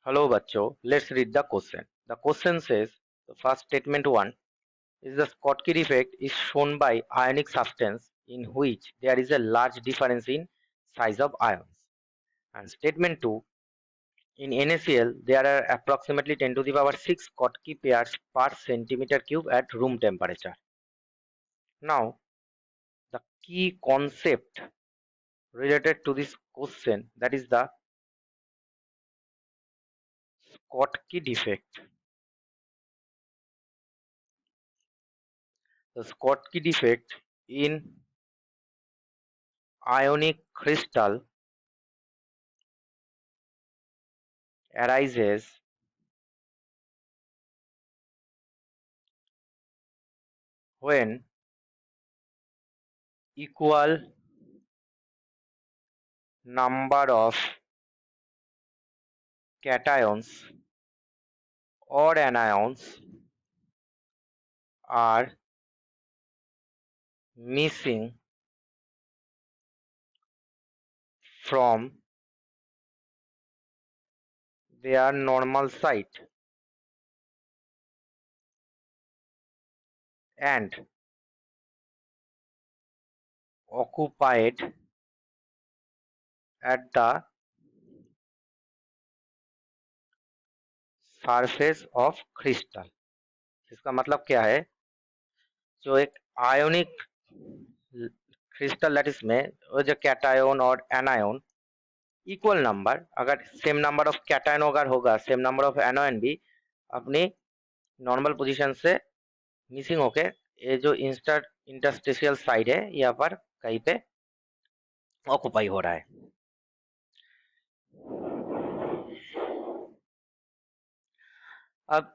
Hello, bachcho. Let's read the question. The question says the first statement one is the Schottky effect is shown by ionic substance in which there is a large difference in size of ions. And statement two, in NaCl there are approximately 10 to the power 6 Schottky pairs per centimeter cube at room temperature. Now, the key concept related to this question, that is the Schottky defect. The Schottky defect in ionic crystal arises when equal number of cations or anions are missing from their normal site and occupied at the surface of crystal. इसका मतलब क्या है, जो एक ionic crystal lattice में वो जो cation और एनायन इक्वल नंबर, अगर सेम नंबर ऑफ कैटायन अगर होगा सेम नंबर ऑफ एनायन भी अपनी नॉर्मल पोजीशन से मिसिंग होके ये जो इंटरस्टेशियल साइड है यहाँ पर कहीं पे ऑक्युपाई हो रहा है. अब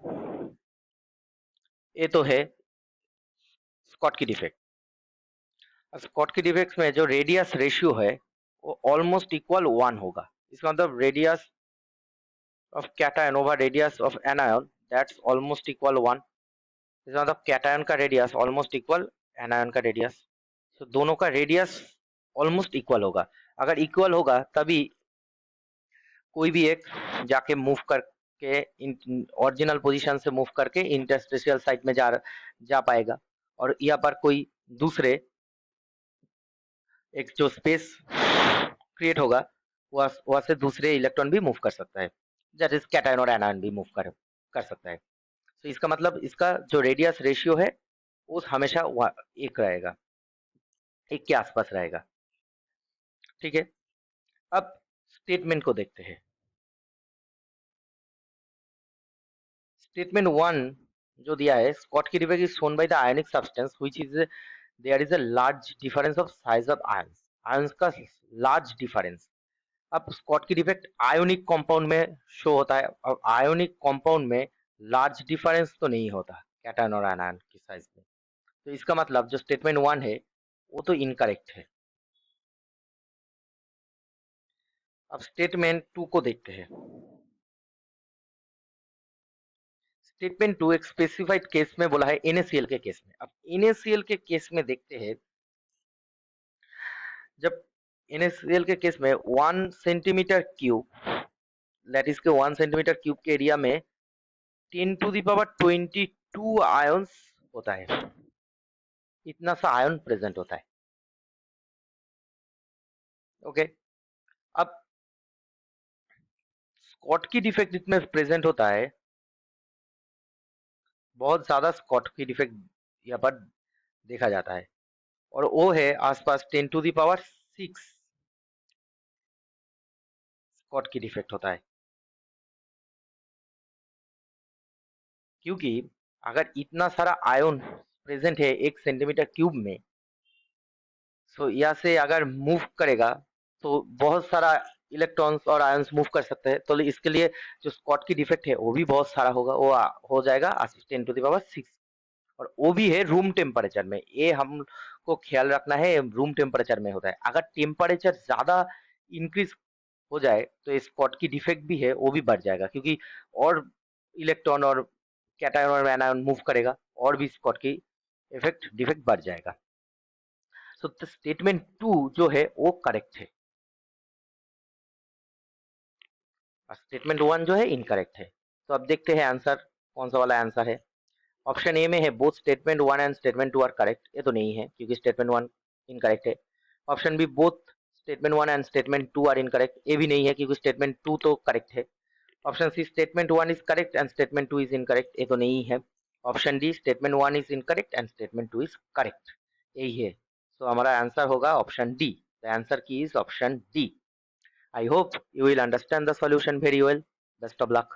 ये तो है स्कॉटकी डिफेक्ट. स्कॉटकी डिफेक्ट में जो रेडियस रेशियो है वो ऑलमोस्ट इक्वल 1 होगा. इसका मतलब radius of cation over radius of anion that's almost equal 1. इसका मतलब कैटायन का रेडियस ऑलमोस्ट इक्वल एनायन का रेडियस. तो दोनों का रेडियस ऑलमोस्ट इक्वल होगा. अगर इक्वल होगा तभी कोई भी एक जाके मूव करके ओरिजिनल पोजीशन से मूव करके इंटरस्टेशियल साइट में जा पाएगा. और यहाँ पर कोई दूसरे एक जो स्पेस क्रिएट होगा वहां से दूसरे इलेक्ट्रॉन भी मूव कर सकता है, जैसे कैटायन और एनायन भी मूव कर सकता है. तो इसका मतलब इसका जो रेडियस रेशियो है वो हमेशा एक रहेगा, एक के आसपास रहेगा. ठीक है, अब स्टेटमेंट को देखते हैं. स्टेटमेंट 1 जो दिया है, Schottky defect is shown by the ionic substance which is there is a large difference of size of ions. Ions का लार्ज डिफरेंस. अब स्कॉटकी डिफेक्ट आयोनिक कंपाउंड में शो होता है और आयोनिक कंपाउंड में लार्ज डिफरेंस तो नहीं होता कैटायन और एनायन की साइज में. तो इसका मतलब जो स्टेटमेंट 1 है वो तो इनकरेक्ट है. अब स्टेटमेंट 2 को देखते हैं. स्टेटमेंट 2 एक स्पेसिफाइड केस में बोला है NaCl के केस में. अब NaCl के केस में देखते हैं, जब NaCl के केस में 1 सेंटीमीटर क्यूब लैटिस के 1 सेंटीमीटर क्यूब के एरिया में 10 टू द पावर 22 आयंस होता है. इतना सा आयन प्रेजेंट होता है. ओके, अब स्कॉटकी डिफेक्ट इसमें प्रेजेंट होता है, बहुत ज्यादा स्कॉटकी डिफेक्ट यहाँ पर देखा जाता है और वो है आसपास 10 to the power 6 Schottky defect होता है. क्योंकि अगर इतना सारा आयन प्रेजेंट है 1 सेंटीमीटर क्यूब में, सो यहाँ से अगर मूव करेगा तो बहुत सारा इलेक्ट्रॉन्स और आयंस मूव कर सकते हैं. तो इसके लिए जो स्कॉटकी डिफेक्ट है वो भी बहुत सारा होगा, वो हो जाएगा 10 टू द पावर 6. और वो भी है रूम टेम्परेचर में. ये हमको ख्याल रखना है, रूम टेम्परेचर में होता है. अगर टेम्परेचर ज्यादा इंक्रीज हो जाए तो स्कॉटकी डिफेक्ट भी है वो भी बढ़ जाएगा, क्योंकि और इलेक्ट्रॉन और कैटायन और एनायन मूव करेगा और भी स्कॉटकी इफेक्ट डिफेक्ट बढ़ जाएगा. सो स्टेटमेंट 2 जो है वो करेक्ट है. और स्टेटमेंट 1 जो है इनकरेक्ट है। तो अब देखते हैं आंसर कौन सा वाला आंसर है। ऑप्शन ए में है both statement 1 and statement 2 are correct, ये तो नहीं है क्योंकि स्टेटमेंट 1 इनकरेक्ट है। Option B both statement 1 and statement 2 are incorrect, ये भी नहीं है क्योंकि स्टेटमेंट 2 तो करेक्ट है। Option C statement 1 is correct and statement 2 is incorrect, ये तो नहीं है। Option D statement 1 is incorrect and statement 2 is correct, यही है। सो हमारा आंसर होगा option D. The answer key is option D. I hope you will understand the solution very well. Best of luck.